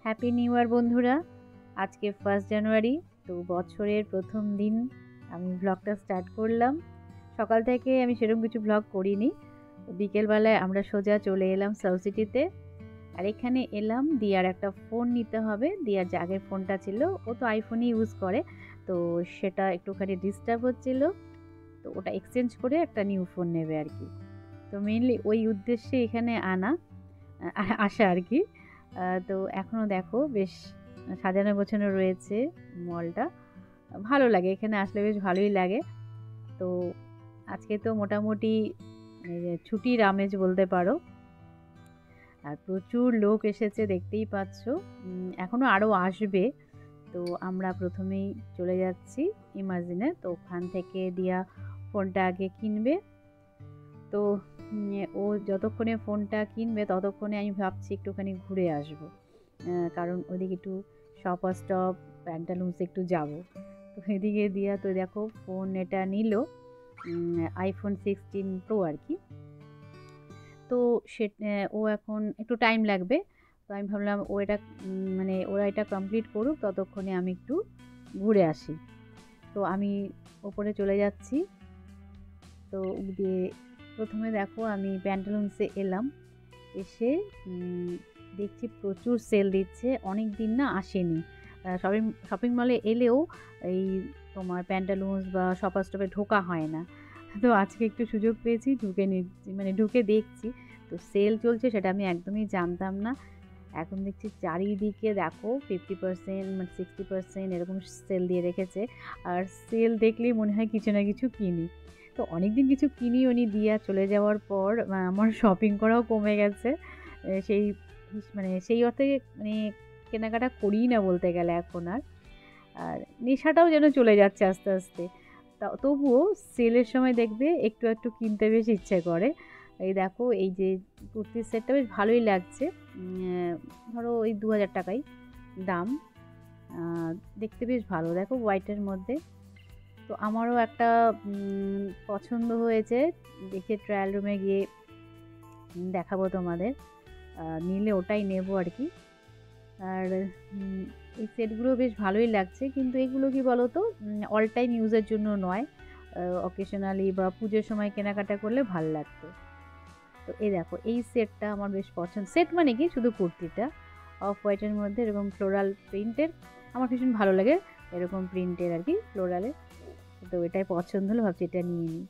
Happy new year বন্ধুরা। আজকে 1 জানুয়ারি, তো বছরের প্রথম দিন আমি ভ্লগটা স্টার্ট করলাম। সকাল থেকে আমি সেরকম কিছু ভ্লগ করিনি। বিকেলবেলায় আমরা সোজা চলে এলাম সাউথ সিটিতে। আর এখানে এলাম, দিয়ার একটা ফোন নিতে হবে। দিয়ার যে আগের ফোনটা ছিল, ও তো আইফোনই ইউজ করে, তো সেটা একটুখানি ডিস্টার্ব হচ্ছিল, তো ওটা এক্সচেঞ্জ করে একটা নিউ ফোন নেবে আর কি। তো মেইনলি ওই উদ্দেশ্যে এখানে আসা আর কি। তো এখনও দেখো বেশ সাজানো গোছানো রয়েছে মলটা, ভালো লাগে এখানে আসলে, বেশ ভালোই লাগে। তো আজকে তো মোটামুটি ছুটির আমেজ বলতে পারো, আর প্রচুর লোক এসেছে দেখতেই পাচ্ছ। এখনও আরও আসবে। তো আমরা প্রথমেই চলে যাচ্ছি ইমাজিনে, তো ওখান থেকে দিয়া ফোনটা আগে কিনবে। তো ও যতক্ষণে ফোনটা কিনবে ততক্ষণে আমি ভাবছি একটুখানি ঘুরে আসব, কারণ ওদিকে একটু শপার স্টপ, প্যান্টালুন্স একটু যাব। তো এদিকে দিয়া তো দেখো ফোন এটা নিল, আইফোন 16 প্রো আর কি। তো সে ও এখন একটু টাইম লাগবে, তো আমি ভাবলাম ও এটা মানে ওরা এটা কমপ্লিট করুক, ততক্ষণে আমি একটু ঘুরে আসি। তো আমি ওপরে চলে যাচ্ছি। তো দিয়ে প্রথমে দেখো আমি প্যান্টালুন্সে এলাম, এসে দেখছি প্রচুর সেল দিচ্ছে, অনেক দিন না আসেনি। শপিং মলে এলেও এই তোমার প্যান্টালুন্স বা শপার স্টপে ঢোকা হয় না। তো আজকে একটু সুযোগ পেয়েছি, ঢুকে নিচ্ছি, মানে ঢুকে দেখছি। তো সেল চলছে সেটা আমি একদমই জানতাম না। এখন দেখছি চারিদিকে দেখো 50%, মানে 60% এরকম সেল দিয়ে রেখেছে। আর সেল দেখলেই মনে হয় কিছু না কিছু কিনি। তো অনেক দিন কিছু কিনিও নি, দিয়া চলে যাওয়ার পর আমার শপিং করাও কমে গেছে। সেই মানে সেই অর্থে মানে কেনাকাটা করিই না বলতে গেলে এখন আর। আর নেশাটাও যেন চলে যাচ্ছে আস্তে আস্তে। তা তবুও সেলের সময় দেখবে একটু একটু কিনতে বেশ ইচ্ছে করে। এই দেখো এই যে কুর্তির সেটটা বেশ ভালোই লাগছে, ধরো ওই 2000 টাকাই দাম। দেখতে বেশ ভালো, দেখো হোয়াইটের মধ্যে। তো আমারও একটা পছন্দ হয়েছে, দেখে ট্রায়াল রুমে গিয়ে দেখাবো তোমাদের, নিলে ওটাই নেব আর কি। আর এই সেটগুলো বেশ ভালোই লাগছে, কিন্তু এগুলো কি বলো তো, অল টাইম ইউজের জন্য নয়, অকেশনালি বা পুজোর সময় কেনাকাটা করলে ভাল লাগতো। তো এই দেখো এই সেটটা আমার বেশ পছন্দ। সেট মানে কি, শুধু কুর্তিটা অফ হোয়াইটের মধ্যে এরকম ফ্লোরাল প্রিন্টের, আমার ভীষণ ভালো লাগে এরকম প্রিন্টের আর কি, ফ্লোরালে। তো এটাই পছন্দ হলো, ভাবছি এটা নিয়ে নিই।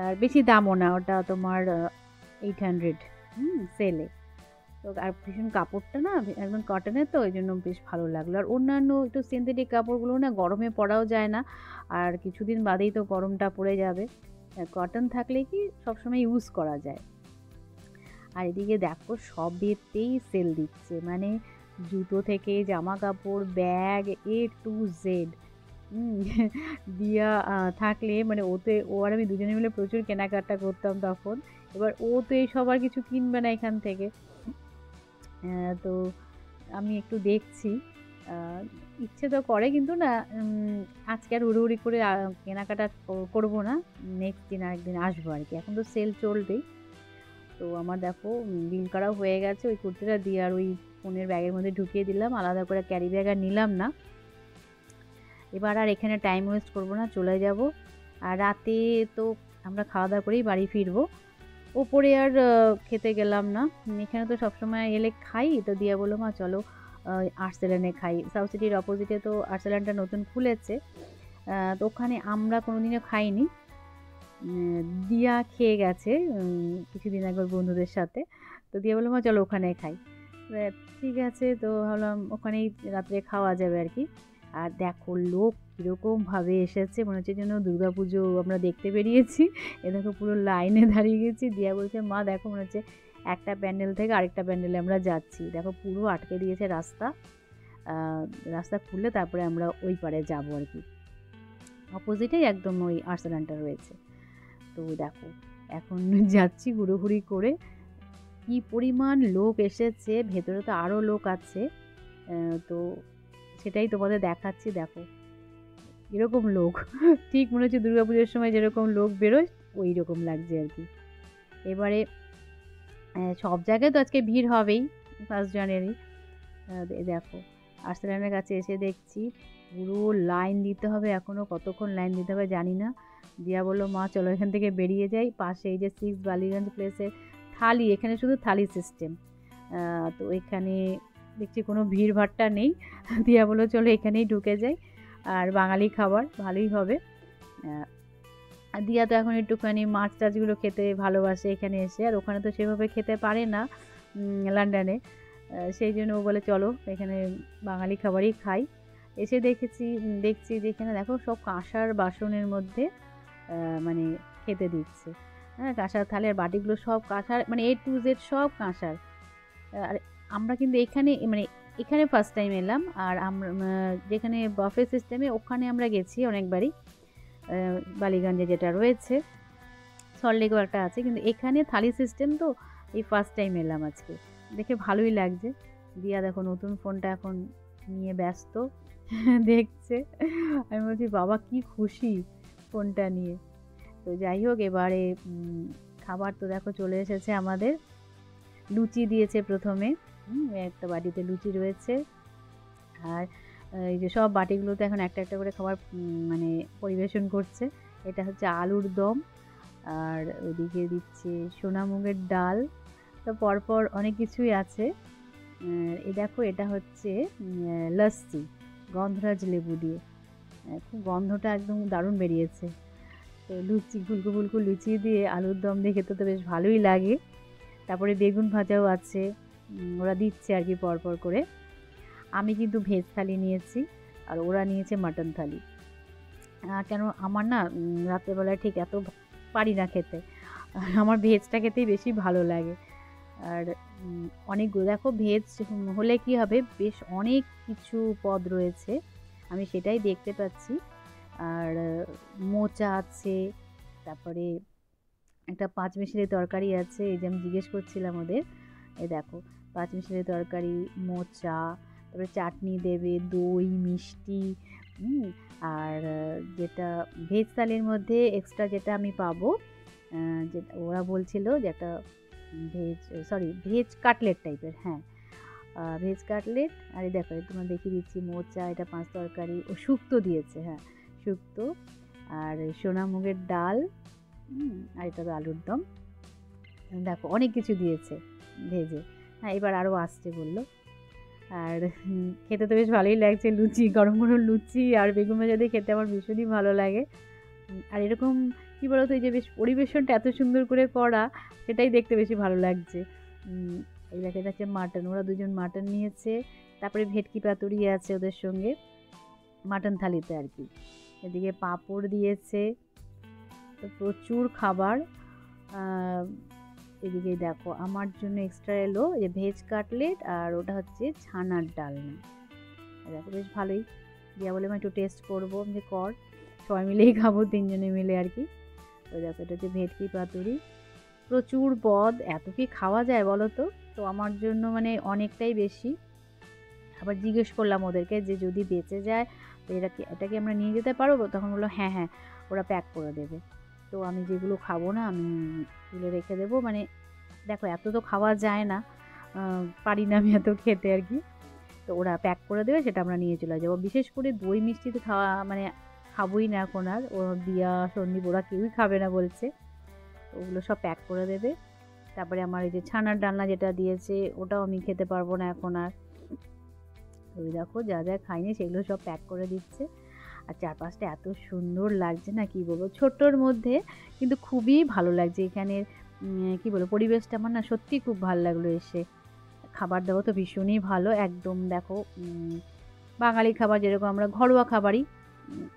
আর বেশি দামও না, ওটা তোমার 800 সেলে। তো আর ভীষণ কাপড়টা না একদম কটনের, তো ওই জন্য বেশ ভালো লাগলো। আর অন্যান্য একটু সিনথেটিক কাপড়গুলো না গরমে পরাও যায় না, আর কিছুদিন বাদেই তো গরমটা পড়ে যাবে। কটন থাকলে কি সবসময় ইউজ করা যায়। আর এদিকে দেখো সবেতেই সেল দিচ্ছে, মানে জুতো থেকে জামা কাপড়, ব্যাগ, A to Z। দিয়া থাকলে মানে ও আর আমি দুজনে মিলে প্রচুর কেনাকাটা করতাম তখন। এবার ও তো এইসব আর কিছু কিনবে না এখান থেকে। তো আমি একটু দেখছি, ইচ্ছে তো করে কিন্তু না, আজকে আর হুড়োহুড়ি করে কেনাকাটা করবো না, নেক্সট দিন আরেকদিন আসবো আর কি। এখন তো সেল চলবেই। তো আমার দেখো বিল করাও হয়ে গেছে, ওই কুর্তিটা দিয়ে আর ওই ফোনের ব্যাগের মধ্যে ঢুকিয়ে দিলাম, আলাদা করে ক্যারি ব্যাগ আর নিলাম না। এবার আর এখানে টাইম ওয়েস্ট করবো না, চলে যাব। আর রাতে তো আমরা খাওয়া দাওয়া করেই বাড়ি ফিরবো, ওপরে আর খেতে গেলাম না। এখানে তো সবসময় এলে খাই, তো দিয়া বললো মা চলো আর্সেলানে খাই। সাউথ সিটির অপোজিটে তো আর্সেলানটা নতুন খুলেছে, তো ওখানে আমরা কোনোদিনও খাইনি। দিয়া খেয়ে গেছে কিছুদিন একবার বন্ধুদের সাথে, তো দিয়া বললো মা চলো ওখানে খাই। ঠিক আছে, তো ভাবলাম ওখানেই রাত্রে খাওয়া যাবে আর কি। আর দেখো লোক কীরকমভাবে এসেছে, মনে হচ্ছে যেন দুর্গাপুজো আমরা দেখতে বেরিয়েছি। এ দেখো পুরো লাইনে দাঁড়িয়ে গেছি। দিয়া বলছে মা দেখো মনে হচ্ছে একটা প্যান্ডেল থেকে আরেকটা প্যান্ডেলে আমরা যাচ্ছি, দেখো পুরো আটকে দিয়েছে রাস্তা। রাস্তা খুললে তারপরে আমরা ওই পারে যাবো আর কি, অপোজিটেই একদম ওই আর্সেলানটা রয়েছে। তো দেখো এখন যাচ্ছি হুড়োহুড়ি করে, কি পরিমাণ লোক এসেছে, ভেতরে তো আরও লোক আছে। তো সেটাই তোমাদের দেখাচ্ছি, দেখো এরকম লোক ঠিক মনে হচ্ছে দুর্গাপুজোর সময় যেরকম লোক বেরোয় ওই রকম লাগছে আর কি। এবারে সব জায়গায় তো আজকে ভিড় হবেই 1 জানুয়ারি, দেখো আর্সেনালের কাছে এসে দেখছি পুরো লাইন দিতে হবে, এখনও কতক্ষণ লাইন দিতে হবে জানি না। দিয়া বললো মা চলো এখান থেকে বেরিয়ে যাই, পাশে এই যে 6 বালিগঞ্জ প্লেসের থালি, এখানে শুধু থালি সিস্টেম। তো এখানে দেখছি কোনো ভিড় ভাট্টা নেই। দিয়া বললো চলো এখানেই ঢুকে যাই, আর বাঙালি খাবার ভালোই হবে। আর দিয়া তো এখন একটুখানি মাছ টাছগুলো খেতে ভালোবাসে এখানে এসে, আর ওখানে তো সেভাবে খেতে পারে না লন্ডনে, সেই জন্য ও বলে চলো এখানে বাঙালি খাবারই খাই। এসে দেখছি যে এখানে দেখো সব কাঁসার বাসনের মধ্যে মানে খেতে দিচ্ছে। হ্যাঁ, কাঁসার থালের বাটিগুলো সব কাঁসার, মানে A to Z সব কাঁসার। আর আমরা কিন্তু এখানে ফার্স্ট টাইম এলাম, আর আমরা যেখানে বাফে সিস্টেমে ওখানে আমরা গেছি অনেকবারই, বালিগঞ্জে যেটা রয়েছে, সল্টলেকেও একটা আছে, কিন্তু এখানে থালি সিস্টেম তো এই ফার্স্ট টাইম এলাম আজকে, দেখে ভালোই লাগছে। দিয়া দেখো নতুন ফোনটা এখন নিয়ে ব্যস্ত দেখছে। আমি বলছি বাবা কি খুশি ফোনটা নিয়ে। তো যাই হোক, এবারে খাবার তো দেখো চলে এসেছে আমাদের। লুচি দিয়েছে প্রথমে, একটা বাটিতে লুচি রয়েছে, আর এই যে সব বাটিগুলোতে এখন একটা একটা করে খাবার মানে পরিবেশন করছে। এটা হচ্ছে আলুর দম, আর ওইদিকে দিচ্ছে সোনামুগের ডাল, তো পরপর অনেক কিছুই আছে। এই দেখো এটা হচ্ছে লস্যি গন্ধরাজ লেবু দিয়ে, খুব গন্ধটা একদম দারুণ বেরিয়েছে। তো লুচি ফুলকো ফুলকো লুচি দিয়ে আলুর দম দিয়ে খেতে তো বেশ ভালোই লাগে। তারপরে বেগুন ভাজাও আছে, ওরা দিচ্ছে আর কি পরপর করে। আমি কিন্তু ভেজ থালি নিয়েছি, আর ওরা নিয়েছে মাটন থালি। কেন আমার না রাত্রেবেলায় ঠিক এত পারি না খেতে, আমার ভেজটা খেতেই বেশি ভালো লাগে। আর অনেকগুলো দেখো ভেজ হলে কি হবে, বেশ অনেক কিছু পদ রয়েছে, আমি সেটাই দেখতে পাচ্ছি। আর মোচা আছে, তারপরে একটা পাঁচমিশালি তরকারি আছে, এই যে আমি জিজ্ঞেস করছিলাম ওদের, এই দেখো পাঁচমিশালি তরকারি, মোচা, তারপরে চাটনি দেবে, দই, মিষ্টি। আর যেটা ভেজ থালির মধ্যে এক্সট্রা যেটা আমি পাবো, যেটা ওরা বলছিল যে একটা ভেজ কাটলেট টাইপের, হ্যাঁ ভেজ কাটলেট। আর এই দেখো তোমার দেখিয়ে দিচ্ছি মোচা, এটা পাঁচ তরকারি, ও শুক্তো দিয়েছে, হ্যাঁ শুক্তো, আর সোনামুগের ডাল, আর এটা তো আলুর দম। দেখো অনেক কিছু দিয়েছে ভেজে। হ্যাঁ এবার আরও আসছে বললো। আর খেতে তো বেশ ভালোই লাগছে, লুচি গরম গরম লুচি আর বেগুন ভাজা দিয়ে খেতে আমার ভীষণই ভালো লাগে। আর এরকম কী বলো তো, এই যে বেশ পরিবেশনটা এত সুন্দর করে করা, সেটাই দেখতে বেশি ভালো লাগছে। এই দেখে যাচ্ছে মাটন, ওরা দুজন মাটন নিয়েছে, তারপরে ভেটকি পাতুরি আছে ওদের সঙ্গে মাটন থালিতে আর কি। এদিকে পাঁপড় দিয়েছে, তো প্রচুর খাবার। এদিকে দেখো আমার জন্য এক্সট্রা এলো যে ভেজ কাটলেট, আর ওটা হচ্ছে ছানার ডালনা। দেখো বেশ ভালোই, দিয়া বলে আমি একটু টেস্ট করবো, যে কর, সবাই মিলেই খাবো, তিনজনে মিলে আর কি। ওই দেখো এটা হচ্ছে ভেটকি পাতুরি, প্রচুর পদ, এত কি খাওয়া যায় বলো তো। তো আমার জন্য মানে অনেকটাই বেশি। আবার জিজ্ঞেস করলাম ওদেরকে যে যদি বেঁচে যায় তো এটাকে আমরা নিয়ে যেতে পারবো, তখন বললো হ্যাঁ হ্যাঁ ওরা প্যাক করে দেবে। তো আমি যেগুলো খাবো না আমি তুলে রেখে দেবো, মানে দেখো এত তো খাওয়া যায় না, পারি না আমি এত খেতে আর কি। তো ওরা প্যাক করে দেবে, সেটা আমরা নিয়ে চলে যাবো। বিশেষ করে দই মিষ্টি তো মানে খাবোই না এখন, আর ও দিয়া সন্দীপ ওরা কেউই খাবে না বলছে, তো ওগুলো সব প্যাক করে দেবে। তারপরে আমার এই যে ছানার ডালনা যেটা দিয়েছে ওটাও আমি খেতে পারবো না এখন আর। ওই দেখো যা যা খাইনি সেগুলো সব প্যাক করে দিচ্ছে। আর চারপাশটা এত সুন্দর লাগছে না কি বলবো, ছোট্টর মধ্যে কিন্তু খুবই ভালো লাগছে এখানের কি বলবো পরিবেশটা আমার না সত্যি খুব ভালো লাগলো এসে। খাবার দাবার তো ভীষণই ভালো একদম, দেখো বাঙালি খাবার যেরকম আমরা ঘরোয়া খাবারই,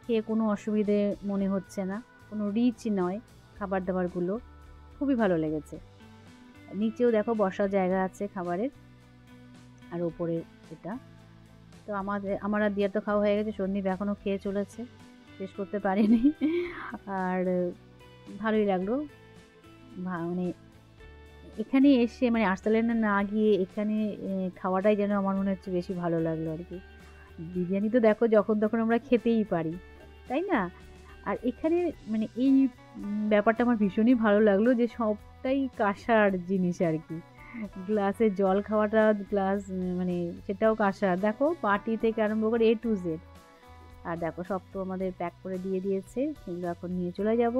খেয়ে কোনো অসুবিধে মনে হচ্ছে না, কোনো রিচ নয় খাবার দাবারগুলো, খুবই ভালো লেগেছে। নিচেও দেখো বসার জায়গা আছে খাবারের, আর ওপরে এটা। তো আমার আর দিয়ার তো খাওয়া হয়ে গেছে, সন্দীপ এখনও খেয়ে চলেছে, শেষ করতে পারেনি। আর ভালোই লাগলো, মানে এখানে এসে মানে আর্সেনালে না গিয়ে এখানে খাওয়াটাই যেন আমার মনে হচ্ছে বেশি ভালো লাগলো আর কি। বিরিয়ানি তো দেখো যখন তখন আমরা খেতেই পারি, তাই না? আর এখানে মানে এই ব্যাপারটা আমার ভীষণই ভালো লাগলো যে সবটাই কাঁসার জিনিস আর কি, গ্লাসে জল খাওয়াটা গ্লাস মানে সেটাও কাঁসার। দেখো বাটি থেকে আরম্ভ করে A to Z। আর দেখো সব তো আমাদের প্যাক করে দিয়ে দিয়েছে, এগুলো এখন নিয়ে চলে যাব।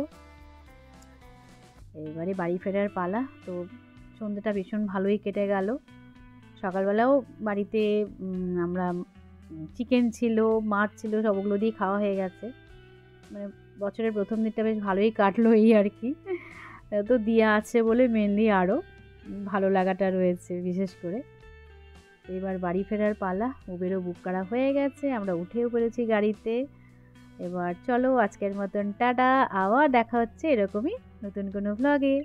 এবারে বাড়ি ফেরার পালা। তো সন্ধ্যেটা ভীষণ ভালোই কেটে গেল। সকালবেলাও বাড়িতে আমরা চিকেন ছিল, মাছ ছিল, সবগুলো দিয়ে খাওয়া হয়ে গেছে। মানে বছরের প্রথম দিনটা বেশ ভালোই কাটলো এই আর কি। তো দিয়া আছে বলে মেনলি আরও ভালো লাগাটা রয়েছে বিশেষ করে। এবার বাড়ি ফেরার পালা। উবেরও বুক করা হয়ে গেছে, আমরা উঠেও পড়েছি গাড়িতে। এবার চলো আজকের মতন টাটা, আবার দেখা হচ্ছে এরকমই নতুন কোনো ভ্লগে।